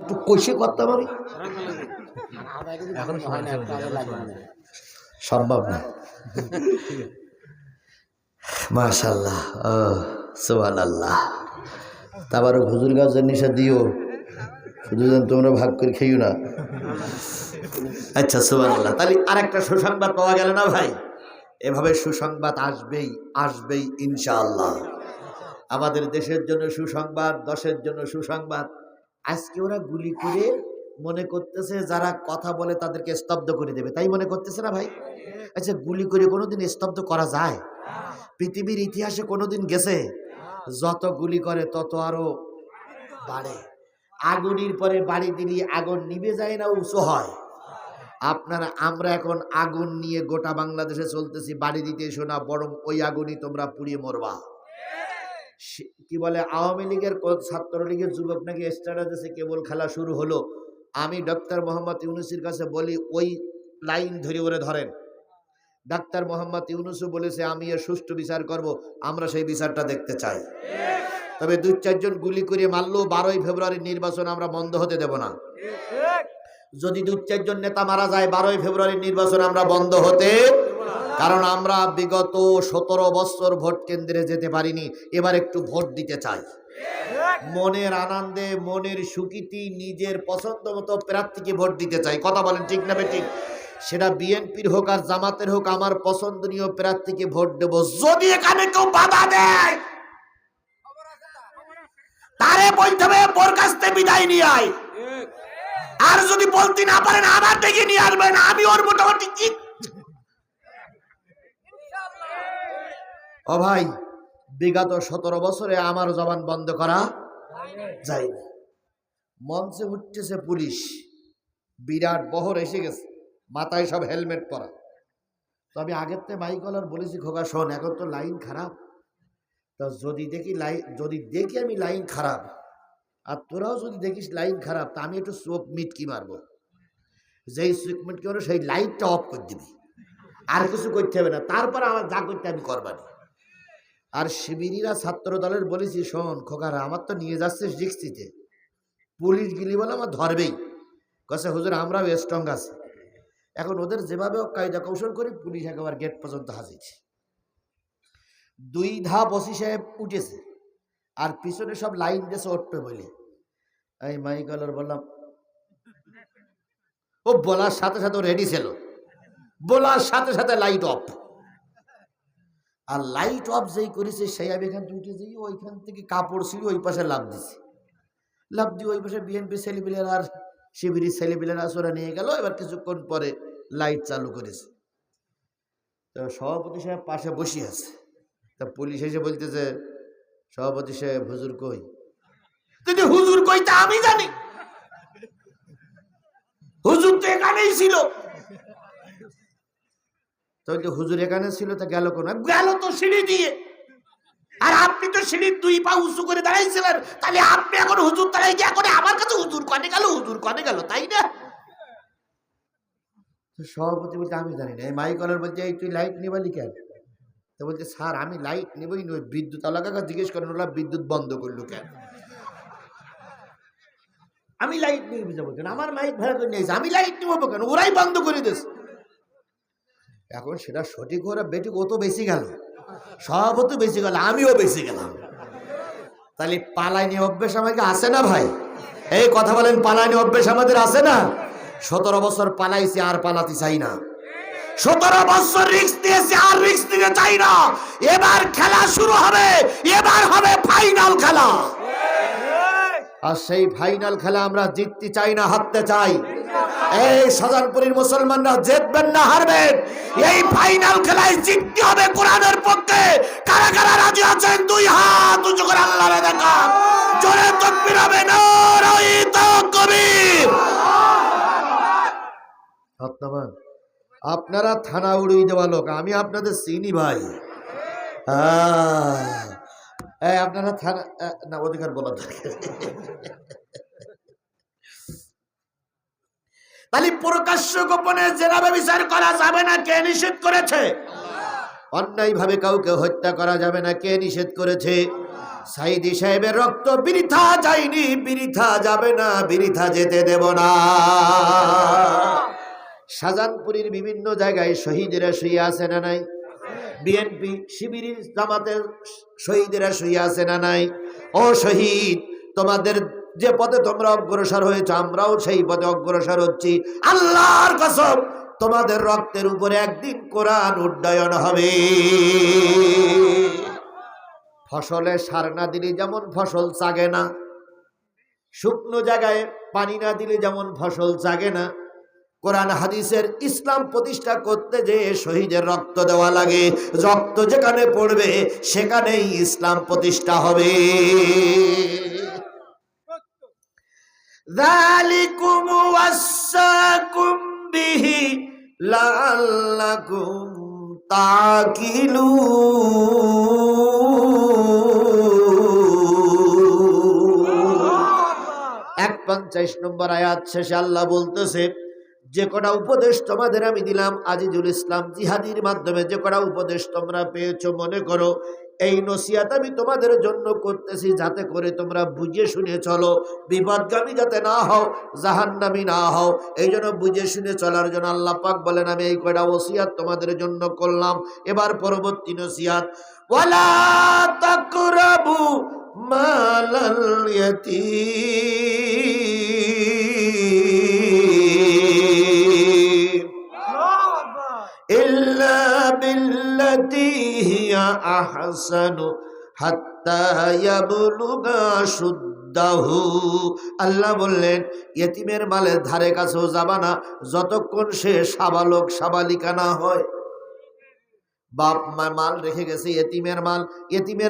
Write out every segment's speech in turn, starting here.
একটু কষে করতাম আমি, সম্ভব না। মাশাআল্লাহ, ও সুবহানাল্লাহ। তারপরে হুজুর গাছের নিশা দিও, শুধু যেন তোমরা ভাগ করে খেয়েও না। আচ্ছা, সুবহানাল্লাহ। তাহলে আরেকটা সুসংবাদ পাওয়া গেল না ভাই? এভাবে সুসংবাদ আসবেই, আসবেই ইনশাআল্লাহ। আমাদের দেশের জন্য সুসংবাদ, দশের জন্য সুসংবাদ। আজকে ওরা গুলি করে মনে করতেছে যারা কথা বলে তাদেরকে স্তব্ধ করে দেবে, তাই মনে করতেছে না ভাই? আচ্ছা, গুলি করে কোনোদিন স্তব্ধ করা যায়? পৃথিবীর ইতিহাসে কোনোদিন গেছে? যত গুলি করে তত আরো বাড়ে। আগুনের পরে বাড়ি দিলে আগুন নিভে যায় না, উঁচু হয়। আমরা এখন আগুন নিয়ে গোটা বাংলাদেশে চলতেছি, বাড়ি দিতে এসো না, বরং ওই আগুনই তোমরা পুড়িয়ে মরবা। কি বলে, আওয়ামী লীগের ছাত্রলীগের যুবক নাকি স্ট্যাটাসে কেবল খেলা শুরু হলো। আমি ডক্টর মোহাম্মদ ইউনূসের কাছে বলি, ওই লাইন ধরে ওরে ধরেন। ডাক্তার মোহাম্মদ ইউনূসও বলেছে আমি এর সুষ্ঠু বিচার করব, আমরা সেই বিচারটা দেখতে চাই। তবে 2-4 জন গুলি করে মারলো, 12ই ফেব্রুয়ারির নির্বাচন আমরা বন্ধ হতে দেব না। যদি 2-4 জন নেতা মারা যায়, 12ই ফেব্রুয়ারির নির্বাচন আমরা বন্ধ হতে, কারণ আমরা বিগত 17 বছর ভোট কেন্দ্রে যেতে পারিনি, এবার একটু ভোট দিতে চাই। মনের আনন্দে, মনের সুখীতি, নিজের পছন্দ মতো প্রার্থীকে ভোট দিতে চাই। কথা বলেন ঠিক না বেঠিক? সেটা বিএনপির হোক আর জামাতের হোক, আমার পছন্দনীয় প্রার্থীকে ভোট দেব। যদি এখানে কেউ বাধা দেয়, তারে বলতে হবে ওর কাছ থেকে বিদায় নিয়ে আয়। আর যদি বলতে না পারেন আমার থেকে নিয়ে আসবেন, আমি ওর মোটামুটি কি। ও ভাই, বিগত 17 বছরে আমার জবান বন্ধ করা যায়নি। মঞ্চে উঠতেছে পুলিশ, বিরাট বহর এসে গেছে, মাথায় সব হেলমেট পরা। তো আমি আগের থেকে মাইকলার বলেছি, খোকা শোন, এখন তো লাইন খারাপ, তা যদি দেখি আমি লাইন খারাপ, আর তোরাও যদি দেখিস লাইন খারাপ, তা আমি একটু চোখ মিটকি মারবো। যেই চোখ মিটকি মারবো সেই লাইটটা অফ করে দিবি, আর কিছু করতে হবে না, তারপর আমার যা করতে আমি করবানি। আর শিবিরিরা ছাত্র দলের বলেছি, শোন খোকারা, আমার তো নিয়ে যাচ্ছিস রিক্সিতে, পুলিশ গিলি বলে আমার ধরবেই। কাছে হুজুর আমরাও স্ট্রং আছি। এখন ওদের যেভাবে কায়দা কৌশল করে পুলিশ একেবারে গেট পর্যন্ত হাজির। 2 ধাপ ওসি সাহেব উঠেছে, আর পিছনে সব লাইন দিয়েছে উঠবে বলে। এই মাইকলার বললাম, ও বলার সাথে সাথে রেডি ছিল, বলার সাথে সাথে লাইট অফ। আর লাইট অফ যেই করেছে সেই আমি এখান থেকে উঠে যাই, ওইখান থেকে কাপড় ছিঁড়ে ওই পাশে লাভ দিছে। লাভ দিয়ে ওই পাশে বিএনপি ছেলেপিলের আর শিবিরের ছেলেপিলেরা ওরা নিয়ে গেল। এবার কিছুক্ষণ পরে লাইট চালু করেছে। তো সভাপতি সাহেব পাশে বসে আছে। তা পুলিশ এসে বলতেছে, সভাপতি সাহেব হুজুর কই? যদি হুজুর কই তা আমি জানি, হুজুর তো এখানেই ছিল। তো হুজুর এখানে ছিল, তা গেল কোন? গেল তো সিঁড়ি দিয়ে। আর আপনি তো সিঁড়ির 2 পা উঁচু করে দাঁড়াইছিলেন, তাহলে আপনি এখন হুজুর দাঁড়াই গিয়ে করে আমার কাছে হুজুর কনে গেল, হুজুর কনে গেল, তাই না? সভাপতি বলতে আমি জানি না। মাইকলার বলছে, এই তুই লাইট নিবালি কেন? তো বলছে, স্যার আমি লাইট নেবই নই, বিদ্যুৎ এলাকা জিজ্ঞেস করেন, ওরা বিদ্যুৎ বন্ধ করলো কেন? আমি লাইট নিয়ে যাবো কেন? আমার লাইট ভাড়া করে নিয়েছে, আমি লাইট নেবো কেন? ওরাই বন্ধ করে দিয়েছে। এখন সেটা সঠিক ওরা বেঠিক, ও তো বেশি গেল, সভাপতি বেশি গেল, আমিও বেশি গেলাম। তাহলে পালাইনি অভ্যেস আমাকে আছে না ভাই? এই কথা বলেন, পালাইনি অভ্যেস আমাদের আছে না? 17 বছর পালাইছি, আর পালাতে চাই না। 17 বছর রিস্ক দিয়েছি, আর রিস্ক দিতে চাই না। এবার খেলা শুরু হবে, এবার হবে ফাইনাল খেলা। আর সেই ফাইনাল খেলা আমরা জিততে চাই না, হারতে চাই। এই শাহজাহানপুরের মুসলমানরা জিতবেন না হারবেন, এই ফাইনাল খেলায় জিততে হবে কোরআনের পক্ষে। কারা কারা রাজি আছেন 2 হাত উঁচু করে আল্লাহরে দেখান, জোরে তাকবীর হবে, নারায়ে তাকবীর। ধন্যবাদ। আপনারা থানা উড়িয়ে দেওয়া লোক, আমি আপনাদের চিনি ভাই। আপনারা থানা না, অধিকার বলা দরকার। তাহলে প্রকাশ্য গোপনে জেনাবে বিচার করা যাবে না, কে নিষেধ করেছে? অন্যায় ভাবে কাউকে হত্যা করা যাবে না, কে নিষেধ করেছে? সাইদি সাহেবের রক্ত বৃথা যায়নি, বৃথা যাবে না, বৃথা যেতে দেব না। শাহজাহানপুরের বিভিন্ন জায়গায় শহীদেরা শুয়ে আছে না নাই? বিএনপি শিবিরের জামাতের শহীদেরা শুয়ে আছে না নাই? ও শহীদ, তোমাদের যে পথে তোমরা অগ্রসর হয়েছ, আমরাও সেই পথে অগ্রসর হচ্ছি। আল্লাহর কসম, তোমাদের রক্তের উপরে একদিন কোরআন উড্ডয়ন হবে। ফসলে সার না দিলে যেমন ফসল জাগে না, শুকনো জায়গায় পানি না দিলে যেমন ফসল জাগে না, কোরআন হাদিসের ইসলাম প্রতিষ্ঠা করতে যে শহীদের রক্ত দেওয়া লাগে, রক্ত যেখানে পড়বে সেখানেই ইসলাম প্রতিষ্ঠা হবে। যালিকুম ওয়াসাকুম বিহি লাআল্লাকুম তাকিলুন। 51 নম্বর আয়াত শেষে আল্লাহ বলতেছে, যে কটা উপদেশ তোমাদের আমি দিলাম আজিজুল ইসলাম জিহাদির মাধ্যমে, যে কটা উপদেশ তোমরা পেয়েছো, মনে করো এই নসিহত আমি তোমাদের জন্য করতেছি যাতে করে তোমরা বুঝে শুনে চলো, বিপদগামী যাতে না হও, জাহান্নামী না হও। এই জন্য বুঝে শুনে চলার জন্য আল্লাহ পাক বলেন আমি এই কয়টা ওসিয়াত তোমাদের জন্য করলাম। এবার পরবর্তী নসিহত, ওয়ালা তাকরাবু মালাল ইয়াতীম ইল্লা বিল্লাতি হিয়া আহসানু হাত্তা ইয়াবলুগা শুদ্দাহু। আল্লাহ বললেন ইয়েতিমের মালের ধারে কাছেও যাবা না যতক্ষণ সে সাবালক সাবালিকা না হয়। বাপ মা মাল রেখে গেছে, এতিমের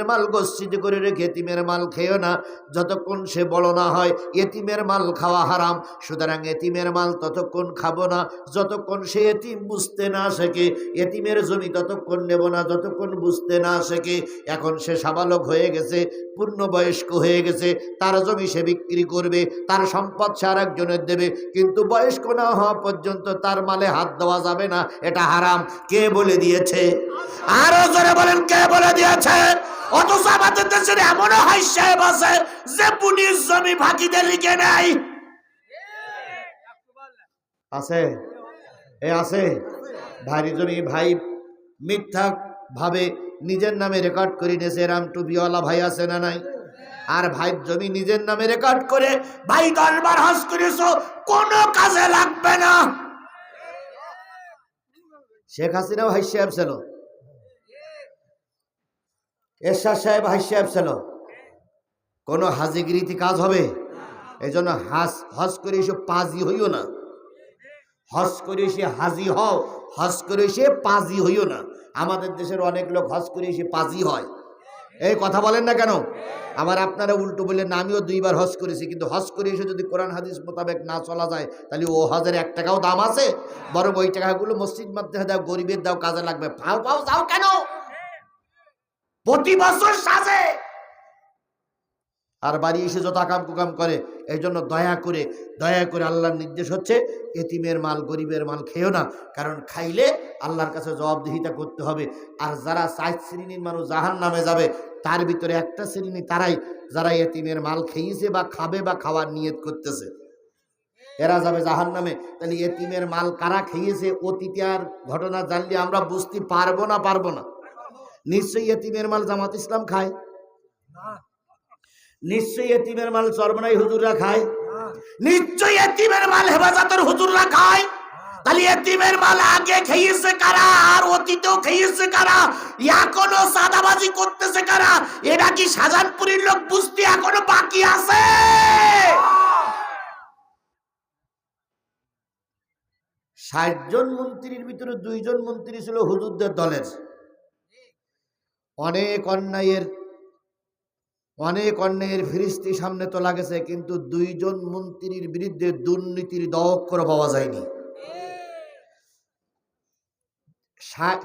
মাল গচ্ছিত করে রেখে এতিমের মাল খেয়েও না যতক্ষণ সে বড় না হয়। এতিমের মাল খাওয়া হারাম, সুতরাং এতিমের মাল ততক্ষণ খাবো না যতক্ষণ সে এতিম বুঝতে না শেখে। এতিমের জমি ততক্ষণ নেব না যতক্ষণ বুঝতে না শেখে। এখন সে সাবালক হয়ে গেছে, পূর্ণবয়স্ক হয়ে গেছে, তার জমি সে বিক্রি করবে, তার সম্পদ সে আর একজনের দেবে, কিন্তু বয়স্ক না হওয়া পর্যন্ত তার মালে হাত দেওয়া যাবে না, এটা হারাম। কে বলে দিয়েছে? আরো জোরে বলেন, কে বলে দিয়েছে? অথচ আমাদের দেশের এমনও হাই সাহেব আছে যে পুলিশ জমি ফাঁকিতে লিখে নেয়। আছে আছে ভারী জমি ভাই মিথ্যা ভাবে নিজের নামে রেকর্ড করে নিয়েছে, এরাম টুপিওয়ালা ভাই আছে না নাই? আর ভাই জমি নিজের নামে রেকর্ড করে ভাই 10 বার হজ করেছো, কোনো কাজে লাগবে না। শেখ হাসিনাও হাই সাহেব ছিল, এরশাদ সাহেব হাই সাহেব ছিল, কোনো হাজিগিরিতে কাজ হবে? এই জন্য হজ করে এসে পাজি হইও না, হজ করে এসে হাজি হও, হজ করে এসে পাজি হইও না। আমাদের দেশের অনেক লোক হজ করে এসে পাজি হয়, এই কথা বলেন না কেন? আবার আপনারা উল্টো বললেন না, আমিও 2 বার হজ করেছি, কিন্তু হজ করে এসে যদি কোরআন হাদিস মোতাবেক না চলা যায় তাহলে ও হজের 1 টাকাও দাম আছে? বরং ওই টাকাগুলো মসজিদ মাদ্রাসা দাও, গরিবের দাও, কাজে লাগবে। ফাও ফাও যাও কেন? প্রতি বছর সাজে আর বাড়ি এসে যত আকাম কুকাম করে। এই জন্য দয়া করে আল্লাহর নির্দেশ হচ্ছে এতিমের মাল গরিবের মাল খেও না, কারণ খাইলে আল্লাহর কাছে জবাবদিহিতা করতে হবে। আর যারা 4 শ্রেণীর মানুষ জাহান্নামে যাবে তার ভিতরে একটা শ্রেণী তারাই যারা এতিমের মাল খেয়েছে বা খাবে বা খাওয়ার নিয়ত করতেছে, এরা যাবে জাহান্নামে। তাহলে এতিমের মাল কারা খেয়েছে অতীতে আর ঘটনা জানলে আমরা বুঝতে পারবো না? নিশ্চয়ই এতিমের মাল জামাত ইসলাম খায়, নিশ্চয়ই এতিমের মাল চরমনাই হুজুররা খায়, নিশ্চয়ই এতিমের মাল হেফাজতের হুজুররা খায়। তাহলে এতিমের মাল আগে খেয়েছে কারা আর অতীতেও খেয়েছে কারা, এখনো সাদাবাজি করতেছে কারা? এটা কি শাহজাহানপুরের লোক বুঝতে এখনো বাকি আছে? 60 জন মন্ত্রীর ভিতরে 2 জন মন্ত্রী ছিল হুজুরদের দলের। অনেক অন্যায়ের ফিরিস্তি সামনে তোলা গেছে, কিন্তু 2 জন মন্ত্রীর বিরুদ্ধে দুর্নীতির দঅক্ষর পাওয়া যায়নি।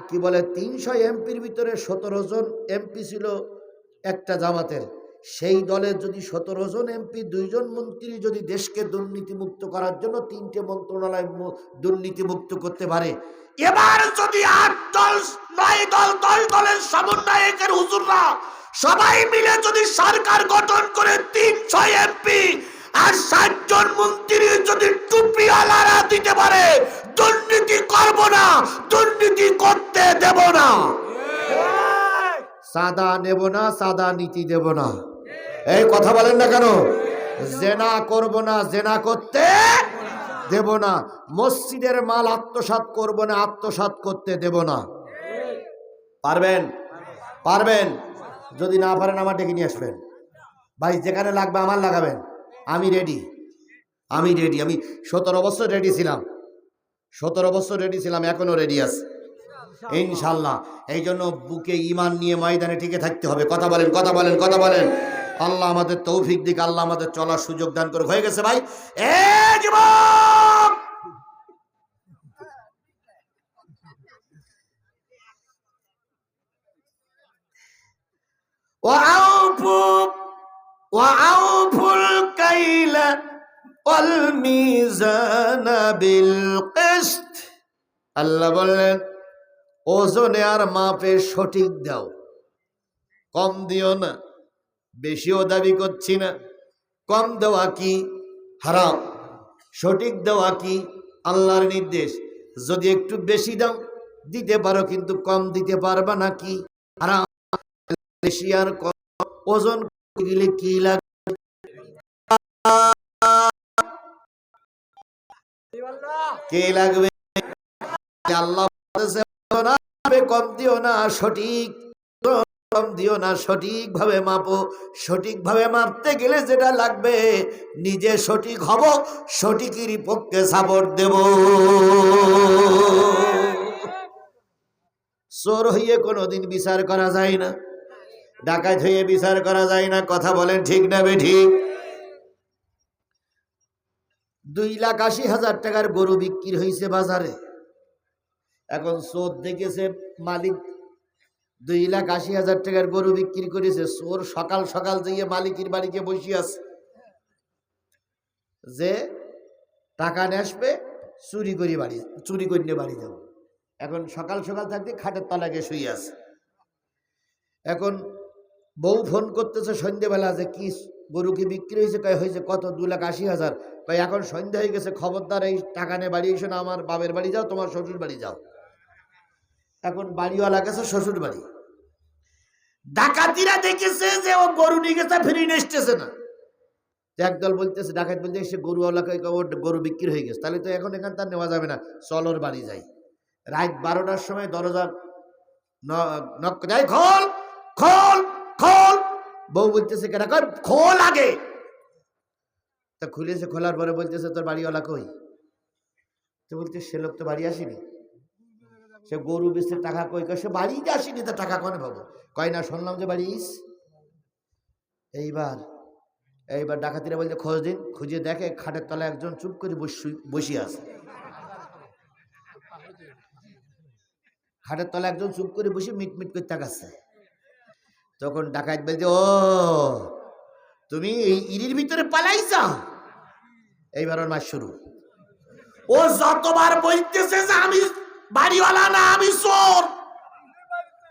কি বলে 300 এমপির ভিতরে 17 জন এমপি ছিল একটা জামাতের। সেই দলের যদি 17 জন এমপি 2 জন মন্ত্রী যদি দেশকে দুর্নীতিমুক্ত করার জন্য 3টে মন্ত্রণালয় দুর্নীতিমুক্ত করতে পারে, এবার যদি 8 দল 9 দল 10 দলের সমন্বয়কের হুজুররা সবাই মিলে যদি সরকার গঠন করে 300 এমপি আর 60 জন মন্ত্রী যদি টুপিওয়ালারা দিতে পারে, দুর্নীতি করব না, দুর্নীতি করতে দেব না। সাদা নেব না, সাদা নীতি দেব না। এই কথা বলেন না কেন? জেনা করব না, জেনা করতে দেব না। মসজিদের মাল আত্মসাৎ করব না, আত্মসাৎ করতে দেব না। পারবেন? পারবেন? যদি না পারেন আমার ডেকে নিয়ে আসবেন। ভাই যেখানে লাগবে আমার লাগাবেন, আমি রেডি, আমি রেডি। আমি 17 বছর রেডি ছিলাম, 17 বছর রেডি ছিলাম, এখনো রেডি আছে ইনশাল্লাহ। এই জন্য বুকে ঈমান নিয়ে ময়দানে টিকে থাকতে হবে। কথা বলেন, কথা বলেন, কথা বলেন। আল্লাহ আমাদের তৌফিক দিক, আল্লাহ আমাদের চলার সুযোগ দান করে। হয়ে গেছে ভাই? এ যুবক, ওয়াউফুল কাইলা ওয়াল মিজানা বিল কিসত। আল্লাহ বললেন ওজনে আর মাপে সঠিক দাও, কম দিও না, বেশিও দাবি করছি না। কম দেওয়া কি হারাম, সঠিক দেওয়া কি আল্লাহর নির্দেশ। যদি একটু বেশি দাও দিতে পারো, কিন্তু কম দিতে পারবা না, কি হারাম। বেশি আর কম ওজন গেলে কি লাগে? কে লাগবে? আল্লাহ কম দিও না, সঠিক কম দিও না, সঠিক ভাবে মাপো। সঠিক ভাবে মাপতে গেলে যেটা লাগবে, নিজে সঠিক হব, সঠিকেরই পক্ষে সাপোর্ট দেব। চোর হইয়ে কোনোদিন বিচার করা যায় না, ডাকাত হইয়ে বিচার করা যায় না। কথা বলেন ঠিক না বেঠিক? 2,80,000 টাকার গরু বিক্রি হয়েছে বাজারে। এখন চোর দেখেছে মালিক 2,80,000 টাকার গরু বিক্রি করেছে। চোর সকাল সকাল যেয়ে মালিকের বাড়িতে বসে আছে, যে টাকা নিয়ে আসবে, চুরি করে বাড়ি যাবো। এখন সকাল সকাল থাকতে খাটের তলাকে শুয়ে আছে। এখন বউ ফোন করতেছে সন্ধ্যেবেলা, যে কি গরু কি বিক্রি হয়েছে? হয়েছে কত? 2,80,000। এখন সন্ধ্যা হয়ে গেছে, খবরদার এই টাকা নিয়ে বাড়ি এসো না, আমার বাপের বাড়ি যাও, তোমার শ্বশুর বাড়ি যাও। এখন বাড়িওয়ালা গেছে শ্বশুর বাড়ি। ডাকাতিরা দেখেছে যে ও গরু নিয়ে গেছে, ফিরিয়ে নিয়ে আসতেছে না। একদল বলতেছে, ডাকাত বলতে সে গরুওয়ালাকে গরু বিক্রি হয়ে গেছে, তাহলে তো এখন এখান তার নেওয়া যাবে না, চল ওর বাড়ি যাই। রাত 12টার সময় দরজা নক যায়, খোল খোল খোল। বউ বলতেছে কেন? খোল আগে। তা খুলেছে, খোলার পরে বলতেছে তোর বাড়িওয়ালা কই? তো বলতে সে লোক তো বাড়ি আসেনি, সে গরু বেচে টাকা কই? সে বাড়িতে আসেনি, তা টাকা কনে পাবো? কয় না, শুনলাম যে বাড়িস। এইবার ডাকাতিরা বলতে খোঁজ দিন। খুঁজে দেখে খাটের তলায় একজন চুপ করে বসে আছে। খাটের তলায় একজন চুপ করে বসে মিটমিট করে তাকাচ্ছে। তখন ডাকাত বলছে, ও তুমি এই ইরির ভিতরে পালাইছা? এইবার ওর মাস শুরু। ও যতবার বলতেছে যে আমি বাড়িওয়ালা না, আমি চোর,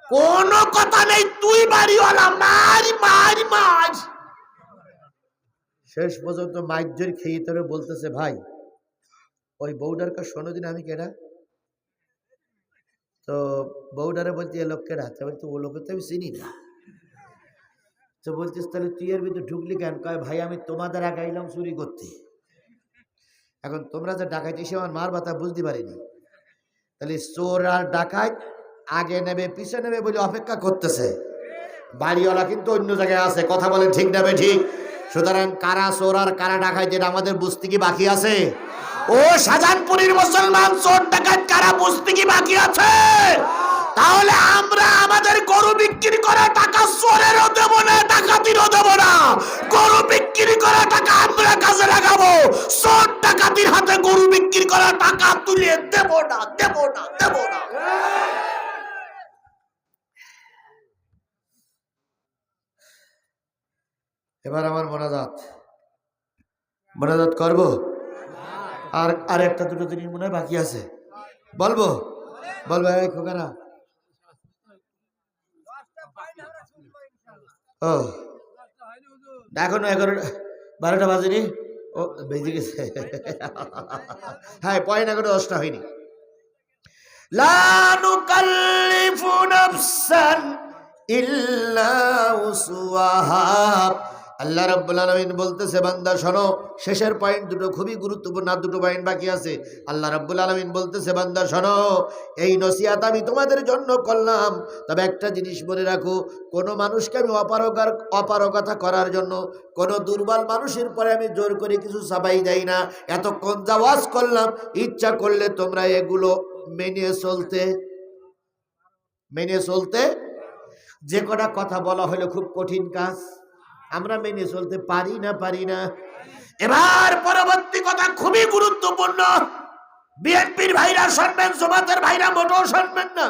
কোনো কথা নেই, তুই বাড়িওয়ালা, মারি মারি মার। শেষ পর্যন্ত মাইজের খেয়ে তোরে বলতেছে, ভাই ওই বউডার কাছে শোনো দিন আমি কেডা? তো বউডারে বলতে এ লোক কেডা? বলতে ও লোক তো আমি চিনি না। তো বলছিস তাহলে তুই এর ভিতরে ঢুকলি কেন? কয় ভাই আমি তোমাদের আগে আইলাম চুরি করতে, এখন তোমরা যে ডাকাইতে এসে আমার মার বাতা বুঝতে পারিনি। তাহলে চোর আর ডাকাত আগে নেবে পিছে নেবে বলে অপেক্ষা করতেছে, বাড়িওয়ালা কিন্তু অন্য জায়গায় আছে। কথা বলে ঠিক নেবে ঠিক? সুতরাং কারা চোর আর কারা ডাকাত যেটা আমাদের বুঝতে কি বাকি আছে? ও শাহজাহানপুরের মুসলমান, চোর ডাকাত কারা বুঝতে কি বাকি আছে? তাহলে আমরা আমাদের গরু বিক্রি করা টাকা চোরেরও দেব না, ডাকাতিরও দেব না। গরু বিক্রি করা টাকা আমরা কাজে লাগাবো, চোর ডাকাতির হাতে গরু বিক্রি করা টাকা তুলে দেব না, দেব না, দেব না। এবার আমার মোনাজাত করবো। আর একটা দুটো জিনিস মনে হয় বাকি আছে, বলবো খোকারা। ও এখনো 11-12টা বাজেনি। ও বেজে গেছে। হ্যাঁ, পয়েন্ট এখনো 10টা হয়নি। লা নুকাল্লিফু নাফসান ইল্লা উসওয়াহা। আল্লাহ রাব্বুল আলামিন বলতেছে, বান্দা শোনো, শেষের পয়েন্ট দুটো খুবই গুরুত্বপূর্ণ, আর দুটো পয়েন্ট বাকি আছে। আল্লাহ রাব্বুল আলামিন বলতেছে, বান্দা শোনো, এই নসিহত আমি তোমাদের জন্য করলাম, তবে একটা জিনিস মনে রাখো, কোনো মানুষকে আমি অপারগতা করার জন্য, কোনো দুর্বল মানুষের পরে আমি জোর করে কিছু চাপাই দেই না। এতক্ষণ যা ওয়াজ করলাম, ইচ্ছা করলে তোমরা এগুলো মেনে চলতে, যে কটা কথা বলা হলো খুব কঠিন কাজ, আমরা মেনে চলতে পারি না। এবার পরবর্তী কথা খুবই গুরুত্বপূর্ণ, বিএনপির ভাইরা শুনবেন, জামাতের ভাইরা মোটেও শুনবেন না।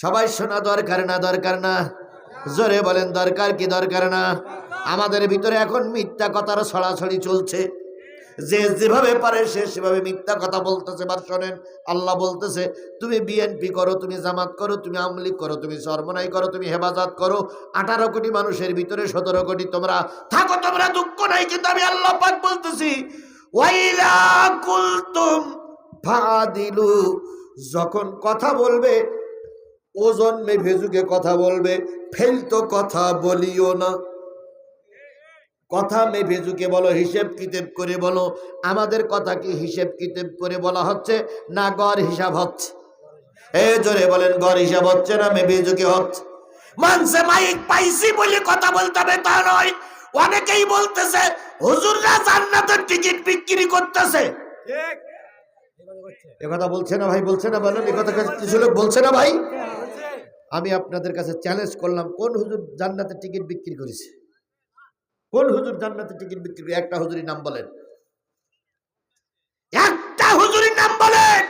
সবাই শোনা দরকার না? জোরে বলেন, দরকার কি দরকার না? আমাদের ভিতরে এখন মিথ্যা কথার ছড়াছড়ি চলছে, যে যেভাবে পারে সে সেভাবে মিথ্যা কথা বলতেছে। বার শোনেন, আল্লাহ বলতেছে, তুমি বিএনপি করো, তুমি জামাত করো, তুমি আওয়ামী লীগ করো, তুমি চরমনাই করো, তুমি হেফাজত করো, 18 কোটি মানুষের ভিতরে 17 কোটি তোমরা থাকো, তোমরা দুঃখ নাই। কিন্তু আমি আল্লাহ পাক বলতেছি, ওয়াইলা কুলতুম ফাদিলু, যখন কথা বলবে ওজন মে ভেজুকে কথা বলবে, ফেলতো কথা বলিও না। কথা মে ভেজুকে বলো, হিসেব কিতাব করে বলো। আমাদের কথা কি হিসেব কিতাব করে বলা হচ্ছে না গড় হিসাব হচ্ছে? জোরে বলেন, গড় হিসাব হচ্ছে না মে ভেজুকে হচ্ছে? মানছে মাইক পাইছি বলে কথা বলতে হবে তা নয়। অনেকেই বলতেছে হুজুররা জান্নাতের টিকিট বিক্রি করতেছে। কথা বলছে না ভাই? বলছে না? বলেন, কথা কিছু লোক বলছে না ভাই? আমি আপনাদের কাছে চ্যালেঞ্জ করলাম, কোন হুজুর জান্নাতের টিকিট বিক্রি করেছে? কোন হুজুর জান্নাতের টিকিট বিক্রি করে? একটা হুজুরের নাম বলেন, একটা হুজুরের নাম বলেন।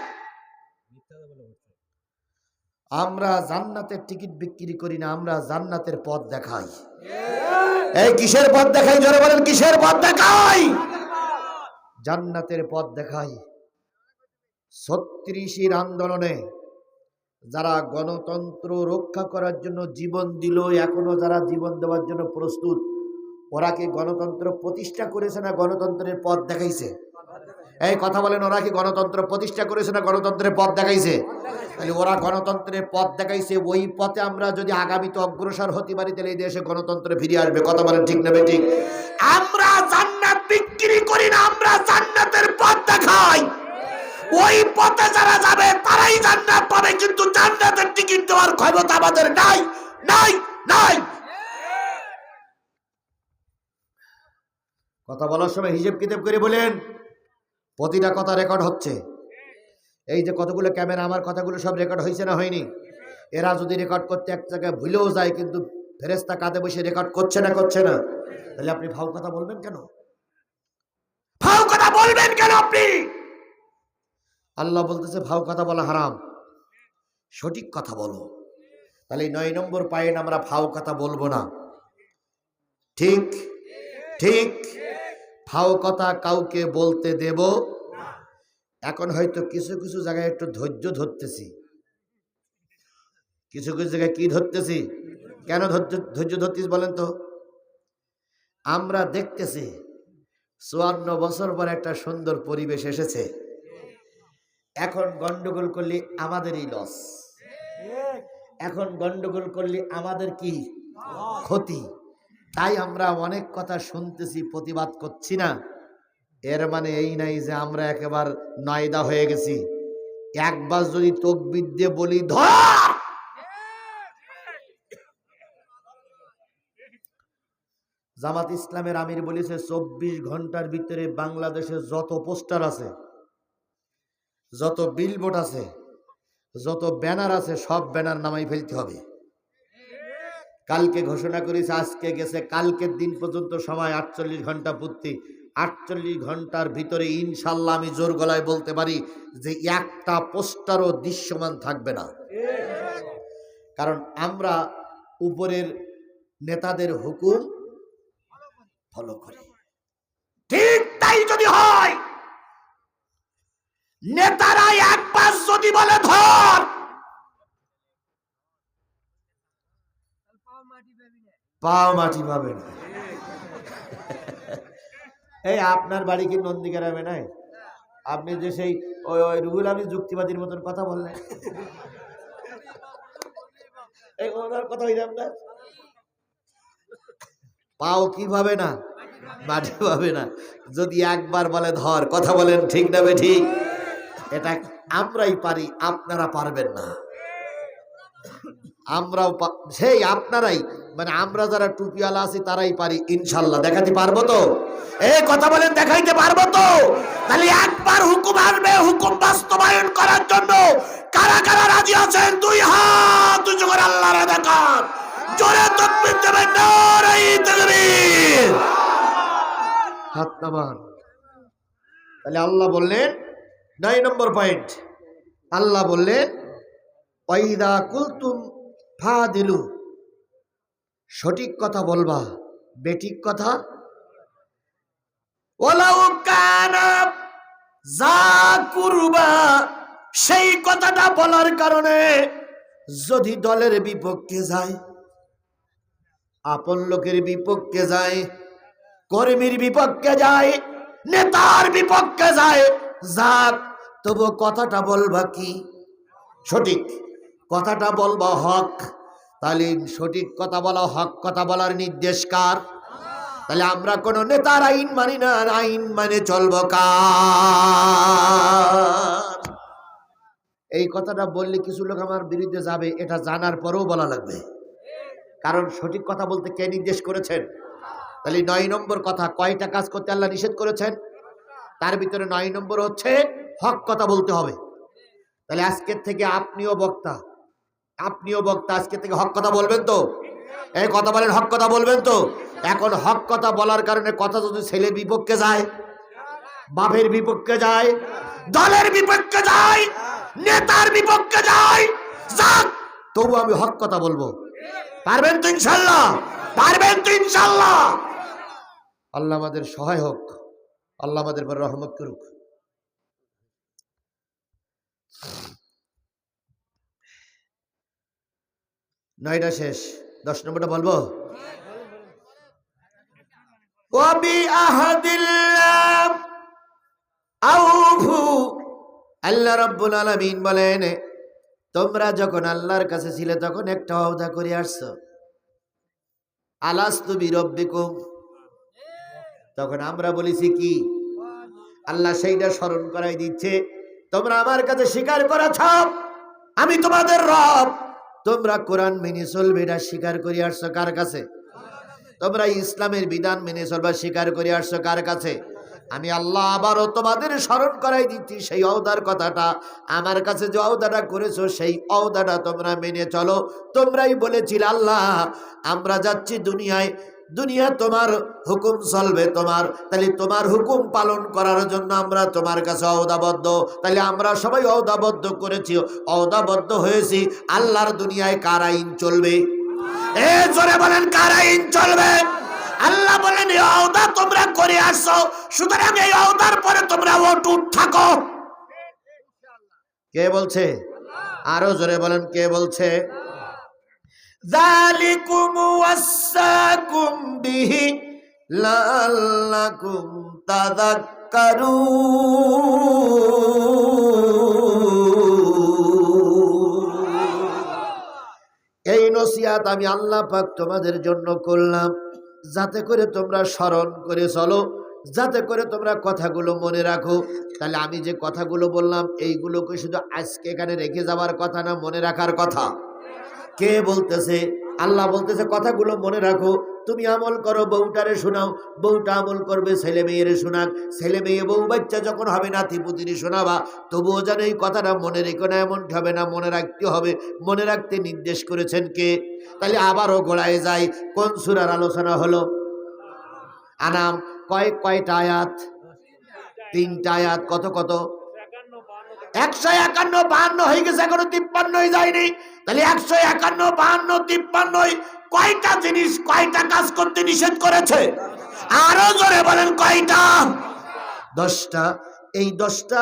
আমরা জান্নাতের টিকিট বিক্রি করি না, আমরা জান্নাতের পথ দেখাই। এই কিসের পথ দেখাই? জোরে বলেন, কিসের পথ দেখাই? জান্নাতের পথ দেখাই। 36 আন্দোলনে যারা গণতন্ত্র রক্ষা করার জন্য জীবন দিল, এখনো যারা জীবন দেওয়ার জন্য প্রস্তুত, ওরা কি গণতন্ত্র প্রতিষ্ঠা করেছে না গণতন্ত্রের পথ দেখাইছে? এই কথা বলেন, ওরা কি গণতন্ত্র প্রতিষ্ঠা করেছে না গণতন্ত্রের পথ দেখাইছে? তাহলে ওরা গণতন্ত্রের পথ দেখাইছে, ওই পথে আমরা যদি আগামীতে অগ্রসর হতে পারি, তাহলে এই দেশে গণতন্ত্র ফিরে আসবে। কথা বলেন, ঠিক না বেঠিক? আমরা জান্নাত বিক্রি করি না, আমরা জান্নাতের পথ দেখাই। ওই পথে যারা যাবে তারাই জান্নাত পাবে, কিন্তু জান্নাতের টিকিট দেওয়ার ক্ষমতা আমাদের নাই। কথা বলার সময় হিসেব কিতাব করে বলেন, প্রতিটা কথা রেকর্ড হচ্ছে। এই যে কতগুলো ক্যামেরা, আমার কথাগুলো সব রেকর্ড হয়েছে না হয়নি? এরা যদি রেকর্ড করতে এক জায়গায় ভুলেও যায়, কিন্তু ফেরেশতা কাঁধে বসে রেকর্ড করছে না? তাহলে আপনি ফাউ কথা বলবেন কেন? আপনি? আল্লাহ বলতেছে ফাউ কথা বলা হারাম, সঠিক কথা বলো। তাহলে 9 নম্বর পয়েন্ট, আমরা ফাউ কথা বলবো না। ঠিক? ফাউ কথা কাউকে বলতে দেব। এখন হয়তো কিছু কিছু জায়গায় একটু ধৈর্য ধরতেছি, কিছু জায়গায় কি ধরতেছি? কেন ধৈর্য ধরতেছি বলেন তো? আমরা দেখতেছি 54 বছর পর একটা সুন্দর পরিবেশ এসেছে। এখন গন্ডগোল করলে আমাদেরই লস, এখন গন্ডগোল করলে আমাদের কি ক্ষতি। তাই আমরা অনেক কথা শুনতেছি, প্রতিবাদ করছি না। এর মানে এই নাই যে আমরা একেবারে নয়দা হয়ে গেছি। একবার যদি তাকবীর দিয়ে বলি ধর, জামাত ইসলামের আমির বলেছে 24 ঘন্টার ভিতরে বাংলাদেশে যত পোস্টার আছে, যত বিলবোর্ড আছে, যত ব্যানার আছে, সব ব্যানার নামাই ফেলতে হবে। কালকে ঘোষণা করেছে, আজকে গেছে, কালকের দিন পর্যন্ত সময় 48 ঘন্টা পূর্তি। 48 ঘন্টার ভিতরে ইনশাল্লাহ আমি জোর গলায় বলতে পারি যে একটা পোস্টারও দৃশ্যমান থাকবে না। কারণ আমরা উপরের নেতাদের হুকুম ফলো করি। ঠিক তাই যদি হয়, নেতারা একবার যদি বলে ধর, পাও মাটি পাবে না। এই আপনার বাড়ি কি নন্দীগ্রামে নাই? আপনি যে সেই ওই ওই রুহুল আমিন যুক্তিবাদীর মতন কথা বললেন, এই ওনার কথা হইলে আপনার পাও কি পাবে না, মাটি পাবে না। যদি একবার বলে ধর, কথা বলেন ঠিক না বে ঠিক? এটা আমরাই পারি, আপনারা পারবেন না। আমরাও সেই আপনারাই, মানে আমরা যারা টুপিওয়ালা আছি তারাই পারি ইনশাল্লাহ। দেখাতে পারবো তো? এই কথা বলেন, দেখাইতে পারবো তো? তাহলে একবার হুকুম আসবে, হুকুম বাস্তবায়ন করার জন্য কারা কারা রাজি আছেন? দুই হাত উঁচু করে আল্লাহরে দেখান, জোরে তাকবীর দেবেন, নারে তাকবীর, হাত নামান। তাহলে আল্লাহ বললেন 9 নম্বর পয়েন্ট, আল্লাহ বললেন ওয়াইদা কুলতুম ফাদিলু, সঠিক কথা বলবা, বেঠিক কথা ওয়ালাউ কানা যা কুরবা, সেই কথাটা বলার কারণে যদি দলের বিপক্ষে যায়, আপন লোকের বিপক্ষে যায়, কর্মীর বিপক্ষে যায়, নেতার বিপক্ষে যায়, যাক, তবু কথাটা বলবা কি সঠিক, কথাটা বলবা হক। তাহলে সঠিক কথা বলা, হক কথা বলার নির্দেশ কার? তাহলে আমরা কোন নেতার আইন মানি না, আইন মানে চলবো কার? এই কথাটা বললে কিছু লোক আমার বিরুদ্ধে যাবে, এটা জানার পরেও বলা লাগবে, কারণ সঠিক কথা বলতে কে নির্দেশ করেছেন? তাহলে 9 নম্বর কথা, কয়টা কাজ করতে আল্লাহ নিষেধ করেছেন? তার ভিতরে 9 নম্বর হচ্ছে হক কথা বলতে হবে। তাহলে আজকের থেকে আপনিও বক্তা, আজকে থেকে হক কথা বলবেন তো? এই কথা বলেন, হক কথা বলবেন তো? এখন হক কথা বলার কারণে কথা যদি ছেলের বিপক্ষে যায়, বাপের বিপক্ষে যায়, দলের বিপক্ষে যায়, নেতার বিপক্ষে যায়, যাক, তবু আমি হক কথা বলবো। পারবেন তো ইনশাল্লাহ? পারবেন তো ইনশাল্লাহ? আল্লাহ আমাদের সহায় হোক, আল্লাহ আমাদের উপর রহমত করুক। 9টা শেষ, 10 নম্বরটা বলবো। আল্লাহ রাব্বুল আলামিন বলেন, তোমরা যখন আল্লাহর কাছে ছিলে তখন একটা ওয়াদা করে আসছো, আলাস্তু বিরব্বিকুম, তখন আমরা বলেছি কি? আল্লাহ সেইটা স্মরণ করাই দিচ্ছে, তোমরা আমার কাছে স্বীকার করেছ আমি তোমাদের রব, তোমরা কোরআন মেনে চলবে, এটা স্বীকার করে আসছো কার কাছে? তোমরা ইসলামের বিধান মেনে চলবা স্বীকার করে আসছো কার কাছে? আমি আল্লাহ আবারও তোমাদের স্মরণ করাই দিচ্ছি সেই ওয়াদার কথাটা, আমার কাছে যে ওয়াদাটা করেছো সেই ওয়াদাটা তোমরা মেনে চলো। তোমরাই বলেছিলে আল্লাহ আমরা যাচ্ছি দুনিয়ায়, দুনিয়া তোমার হুকুম চলবে তোমার, তাহলে তোমার হুকুম পালন করার জন্য আমরা তোমার কাছে ওয়াদাবদ্ধ। তাহলে আমরা সবাই ওয়াদাবদ্ধ করেছি, ওয়াদাবদ্ধ হয়েছি। আল্লাহর দুনিয়ায় কার আইন চলবে? এ জোরে বলেন, কার আইন চলবে? আল্লাহ বলেন এই ওয়াদা তোমরা করে আসছো, সুতরাং এই ওয়াদার পরে তোমরা অটুট থাকো। কে বলছে? আরো জোরে বলেন, কে বলছে? যালিকুম ওয়াসাকুম বিহি লাআল্লাকুম তাযাক্কারুন। এই নসিহত আমি আল্লাহ পাক তোমাদের জন্য করলাম, যাতে করে তোমরা স্মরণ করে চলো, যাতে করে তোমরা কথাগুলো মনে রাখো। তাহলে আমি যে কথাগুলো বললাম এইগুলোকে শুধু আজকে এখানে রেখে যাওয়ার কথা না, মনে রাখার কথা। কে বলতেছে? আল্লাহ বলতেছে কথাগুলো মনে রাখো, তুমি আমল করো, বউটারে শোনাও, বউটা আমল করবে, ছেলে মেয়েরে শোনাক, ছেলে মেয়ে বউ বাচ্চা যখন হবে নাতি পুতিরে শোনাবা, তবুও যেন এই কথাটা মনে রেখো না, এমন হবে না, মনে রাখতে হবে। মনে রাখতে নির্দেশ করেছেন কে? তাহলে আবারও গোড়ায় যাই, কোন সূরার আলোচনা হলো? আনাম। কয়টা আয়াত? 3টা আয়াত। কত কত? 151, 52 হয়ে গেছে, এখনো 53 যায়নি। তাহলে 151, 52, 53 কয়টা জিনিস, কয়টা কাজ করতে নিষেধ করেছে? আরো জোরে বলেন, কয়টা? 10টা। এই 10টা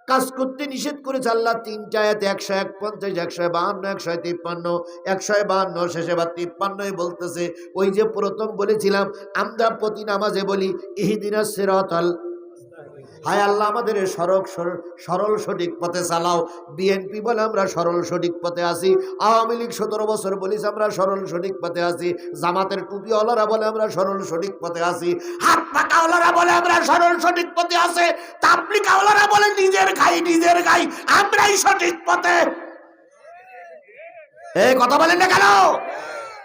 কাজ করতে নিষেধ করেছে আল্লাহ। 3টা আয়াতে 151, 152, 153, 152 শেষে বা 53 বলতেছে, ওই যে প্রথম বলেছিলাম আমরা প্রতি নামাজে বলি ইহদিনাস সিরাতাল, হায় আল্লাহ আমাদের সরল সঠিক পথে চালাও। বিএনপি বলে আমরা সরল সঠিক পথে আছি, আওয়ামী লীগ 17 বছর বলিস আমরা সরল সঠিক পথে আছি, জামাতের টুপিওয়ালারা বলে আমরা সরল সঠিক পথে আছি, হাত পাকাওয়ালারা বলে আমরা সরল সঠিক পথে আছে, তাবলীগওয়ালারা বলে নিজের খাই আমরাই সঠিক পথে। এই কথা বলেন না কেন?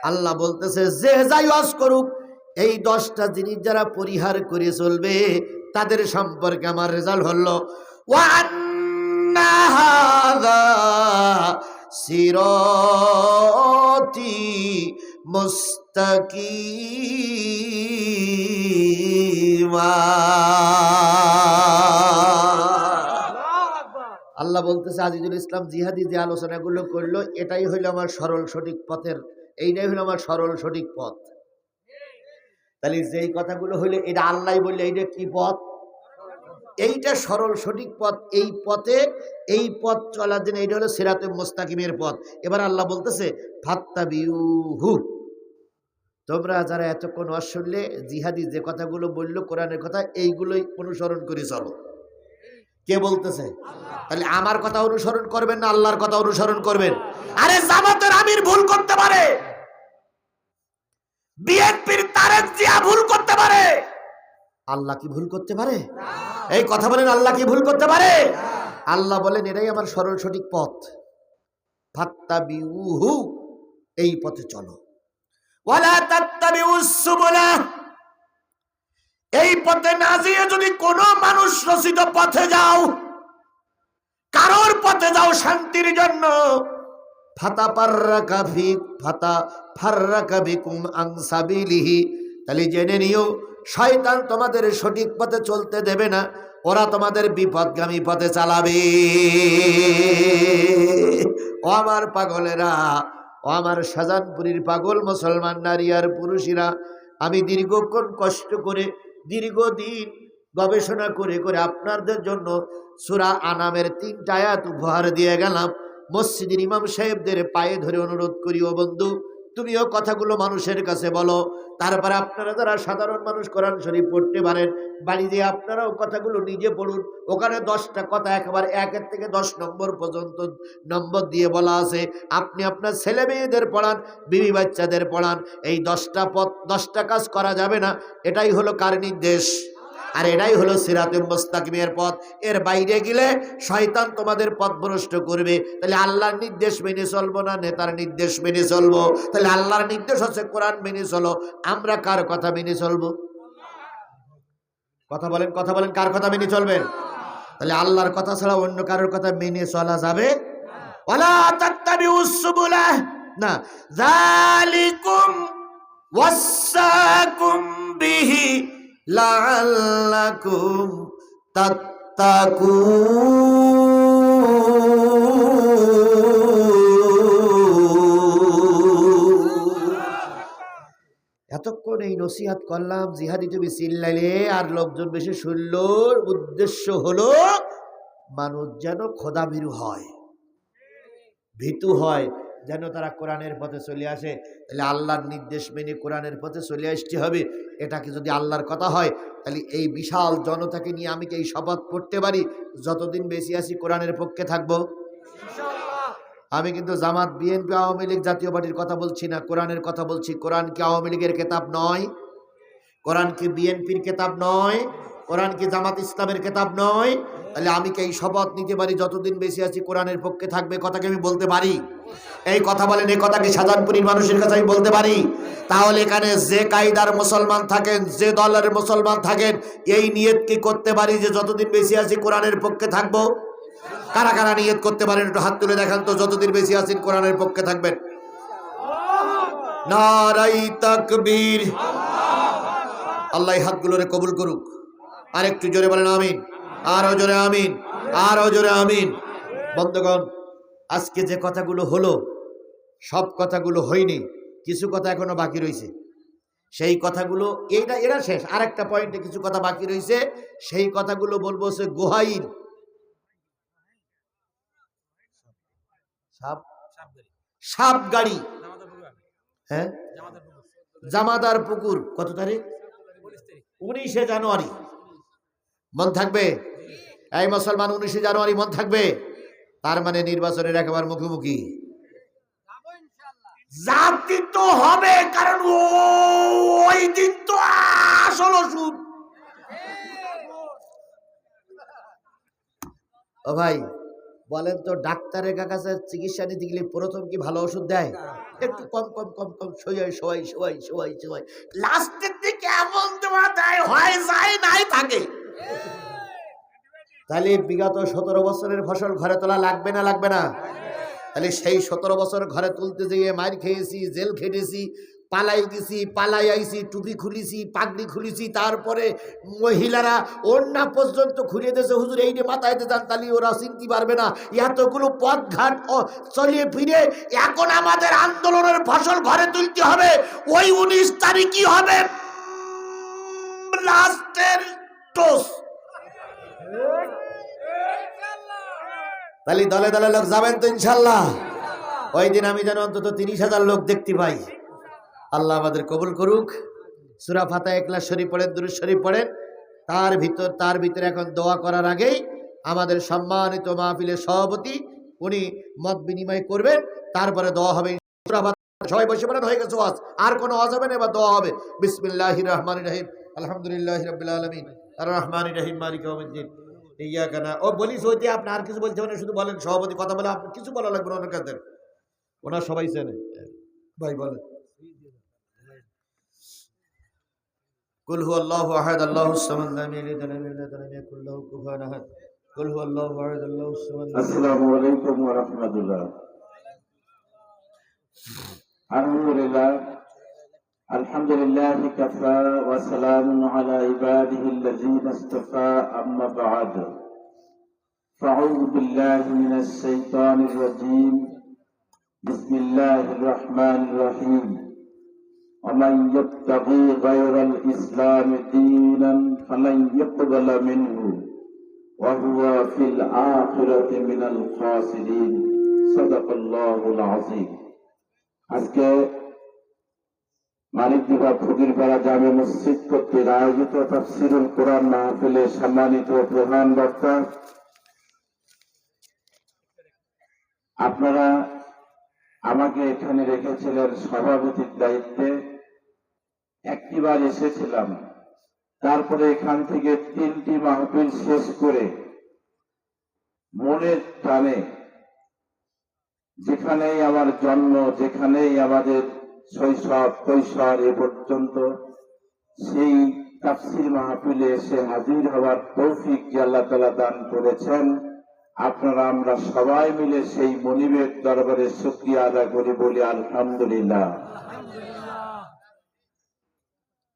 আল্লাহ বলতেছে যে যাই ওয়াজ করুক, এই 10টা জিনিস যারা পরিহার করে চলবে তাদের সম্পর্কে আমার রেজাল্ট হলো ওয়া আন্না হাযা সিরাতি মুস্তাকিমা। আল্লাহ বলতেছে আজিজুল ইসলাম জিহাদি যে আলোচনাগুলো করলো এটাই হইলো আমার সরল সঠিক পথের, এইটাই হইলো আমার সরল সঠিক পথ। তাহলে যেই কথাগুলো হইলে এটা আল্লাহ বললে এইটা কি পথ? এইটা সরল সঠিক পথ। এই পথ চলার জন্য এইটা হলো সিরাতে মুস্তাকিমের পথ। এবার আল্লাহ বলতেছে ফাত্তাবিউহু, তোমরা যারা এতক্ষণ ওয়াজ শুনলে জিহাদি যে কথাগুলো বললো কোরআনের কথা, এইগুলোই অনুসরণ করে চলো। কে বলতেছে? তাহলে আমার কথা অনুসরণ করবেন না আল্লাহর কথা অনুসরণ করবেন? আরে জামাতের আমির ভুল করতে পারে, বিএনপির তারেক জিয়া ভুল করতে পারে, আল্লাহ কি ভুল করতে পারে? এই কথা বলেন, আল্লাহ কি ভুল করতে পারে? আল্লাহ বলেন এটাই আমার সরল সঠিক পথ, ফাত্তাবিউহু, এই পথে চলো। ওয়ালা তাত্তাবিউস সুবুলা, এই পথে না যেয়ে যদি কোনো মানুষ রচিত পথে যাও, কারোর পথে যাও শান্তির জন্য, ফাতাফাররাকা বিকুম আন সাবিলিহি, তাহলে জেনে নিও শয়তান তোমাদের সঠিক পথে চলতে দেবে না, ওরা তোমাদের বিপদগামী পথে চালাবে। ও আমার পাগলেরা, ও আমার শাহজাহানপুরীর পাগল মুসলমান নারী আর পুরুষেরা, আমি দীর্ঘক্ষণ কষ্ট করে দীর্ঘদিন গবেষণা করে করে আপনাদের জন্য সূরা আনামের 3টা আয়াত উপহার দিয়ে গেলাম। মসজিদের ইমাম সাহেবদের পায়ে ধরে অনুরোধ করি, ও বন্ধু তুমিও কথাগুলো মানুষের কাছে বলো। তারপরে আপনারা যারা সাধারণ মানুষ কোরআন শরীফ পড়তে পারেন, বাড়ি দিয়ে আপনারাও কথাগুলো নিজে পড়ুন। ওখানে 10টা কথা একেবারে 1 থেকে 10 নম্বর পর্যন্ত নম্বর দিয়ে বলা আছে। আপনি আপনার ছেলে মেয়েদের পড়ান, বিবি বাচ্চাদের পড়ান। এই 10টা কাজ করা যাবে না, এটাই হলো কার নির্দেশ? আর এটাই হলো সিরাতে মুস্তাকিমের পথ। এর বাইরে গেলে শয়তান তোমাদের পথ ভ্রষ্ট করবে। তাহলে আল্লাহর নির্দেশ মেনে চলবো না নেতার নির্দেশ মেনে চলবো? তাহলে আল্লাহর নির্দেশ হচ্ছে কোরআন মেনে চলো। আমরা কার কথা মেনে চলবো? কথা বলেন, কার কথা মেনে চলবেন? তাহলে আল্লাহর কথা ছাড়া অন্য কারোর কথা মেনে চলা যাবে? ওয়ালা তাত্তাবিউস সুবুলা, না, যালিকুম ওয়াসাকুম বিহি লাআল্লাকুম তাত্তাকুন। এতক্ষণ এই নসিহত করলাম, জিহাদি তুমি চিল্লাইলে আর লোকজন বেশি শুনল। উদ্দেশ্য হলো মানুষ যেন খোদাভীরু হয়, ভীতু হয়, যেন তারা কোরআনের পথে চলে আসে। তাহলে আল্লাহর নির্দেশ মেনে কোরআনের পথে চলে আসতে হবে। এটাকে যদি আল্লাহর কথা হয়, তাহলে এই বিশাল জনতাকে নিয়ে আমি কি এই শপথ করতে পারি যতদিন বেশি আছি কোরআনের পক্ষে থাকবো? আমি কিন্তু জামাত, বিএনপি, আওয়ামী লীগ, জাতীয় পার্টির কথা বলছি না, কোরআনের কথা বলছি। কোরআন কি আওয়ামী লীগের কেতাব নয়? কোরআন কি বিএনপির কেতাব নয়? কোরআন কি জামাত ইসলামের কেতাব নয়? তাহলে আমি কি এই শপথ নিতে পারি যতদিন বেশি আছি কোরআনের পক্ষে থাকবে? কথাকে আমি বলতে পারি? এই কথা বলেন, এই কথা কি শাহজাহানপুরীর মানুষের কাছে আমি বলতে পারি? তাহলে এখানে যে কায়দার মুসলমান থাকেন, যে দলের মুসলমান থাকেন, এই নিয়ত কি করতে পারি যে যতদিন বেশি আছি কোরআনের পক্ষে থাকবো? কারা কারা নিয়ত করতে পারেন একটু হাত তুলে দেখান তো, যতদিন বেশি আছেন কোরআনের পক্ষে থাকবেন। নারাই তাকবীর। আল্লাহ হাতগুলোরে কবুল করুক। আর একটু জোরে বলেন আমিন, আরো জোরে আমিন, আরো জোরে আমিন। বন্ধুগণ, আজকে যে কথাগুলো হলো সব কথাগুলো হয়নি, কিছু কথা এখনো বাকি রয়েছে। সেই কথাগুলো এরা শেষ, আর একটা পয়েন্টে কিছু কথা বাকি রয়েছে। সেই কথাগুলো বলবো সে গোহাইল। সাপ সাপ গাড়ি, হ্যাঁ, জামাদার পুকুর। কত তারিখ? 19শে জানুয়ারি। মন থাকবে? এই মুসলমান, 19শে জানুয়ারি মন থাকবে? তার মানে নির্বাচনের একেবারে মুখোমুখি। জাতি তো হবে, কারণ ওই দিন তো আসল ওষুধ। ও ভাই বলেন তো, ডাক্তারের কাছে চিকিৎসা নিতে গেলে প্রথম কি ভালো ওষুধ দেয়? একটু কম কম কম কম সবাই লাস্টের দিকে এমন দেওয়া দেয়, হয় যায় নাই থাকে। তাহলে বিগত 17 বছরের ফসল ঘরে তোলা লাগবে না লাগবে না? তাহলে সেই 17 বছর ঘরে তুলতে যেয়ে মার খেয়েছি, জেল খেটেছি, পালাই গেছি, পালাই আইছি, টুপি খুলিছি, পাগড়ি খুলিছি, তারপরে মহিলারা ওড়না পর্যন্ত খুলে দিয়েছে, হুজুর এই যে মাথায় যান, তাহলে ওরা চিনতে পারবে না। এতগুলো পথঘাট চলিয়ে ফিরে এখন আমাদের আন্দোলনের ফসল ঘরে তুলতে হবে। ওই 19 তারিখই হবে লাস্টের টোস। তাহলে দলে দলে লোক যাবেন তো ইনশাল্লাহ? ওই দিন আমি যেন অন্তত 30,000 লোক দেখতে পাই। আল্লাহ আমাদের কবুল করুক। সূরা ফাতিহা, ইখলাস শরীফ পড়েন, দুরূদ শরীফ পড়েন। তার ভিতরে এখন দোয়া করার আগেই আমাদের সম্মানিত মাহফিলের সভাপতি উনি মত বিনিময় করবেন, তারপরে দোয়া হবে। সূরা ফাতিহা সবাই বসে পড়েন, হয়ে গেছে ওয়াজ, আর কোনো ওয়াজ হবে না, এবার দোয়া হবে। বিসমিল্লাহির রহমানির রহিম, আলহামদুলিল্লাহি রাব্বিল আলামিন, আর রহমানির রহিম, মালিকি ইয়াউমিদ্দিন, ইয়াকা না। ও বলিস হইতে আপনি আর কিছু বলতে হবে না, শুধু বলেন। সভাপতি কথা বলে, আপনি কিছু বলা লাগবে না, ওনার কাছে ওনার সবাই চেনে। ভাই বলেন। কুল হুয়াল্লাহু আহাদ, আল্লাহুস সামাদ, লাম ইয়ালিদ ওয়া লাম ইউলাদ ওয়া লাম ইয়াকুল লাহু কুফুয়ান আহাদ। কুল হুয়াল্লাহু আহাদ, আল্লাহুস সামাদ। আসসালামু আলাইকুম ওয়া রাহমাতুল্লাহ। আলহামদুলিল্লাহ কাফা ওয়া সালামুন আলা ইবাদিহিল্লাযীনা ইসতাফা, আম্মা বা'দ। ফাআউযু বিল্লাহি মিনাশ শাইতানির রাজীম। বিসমিল্লাহির রাহমানির রহিম। ومن يبتغي غير الإسلام دينا فلن يقبل منه وهو في الآخرة من الخاسرين صدق الله العظيم। আজকে মানিকদিঘা ফকিরপাড়া জামে মসজিদ কর্তৃক আয়োজিত তাফসীরুল কোরআন মাহফিলে সম্মানিত প্রধান বক্তা, আপনারা আমাকে এখানে রেখেছিলেন সভাপতির দায়িত্বে। একটিবার এসেছিলাম, তারপরে এখান থেকে 3টি মাহফিল শেষ করে মনের টানে, যেখানেই আমার জন্ম, যেখানেই আমাদের শৈশব কৈশোর এ পর্যন্ত, সেই তাফসীর মাহফিলে এসে হাজির হওয়ার তৌফিক যে আল্লাহ তাআলা দান করেছেন, আপনারা আমরা সবাই মিলে সেই মনিবের দরবারে শুকরিয়া আদায় করি, বলি আলহামদুলিল্লাহ।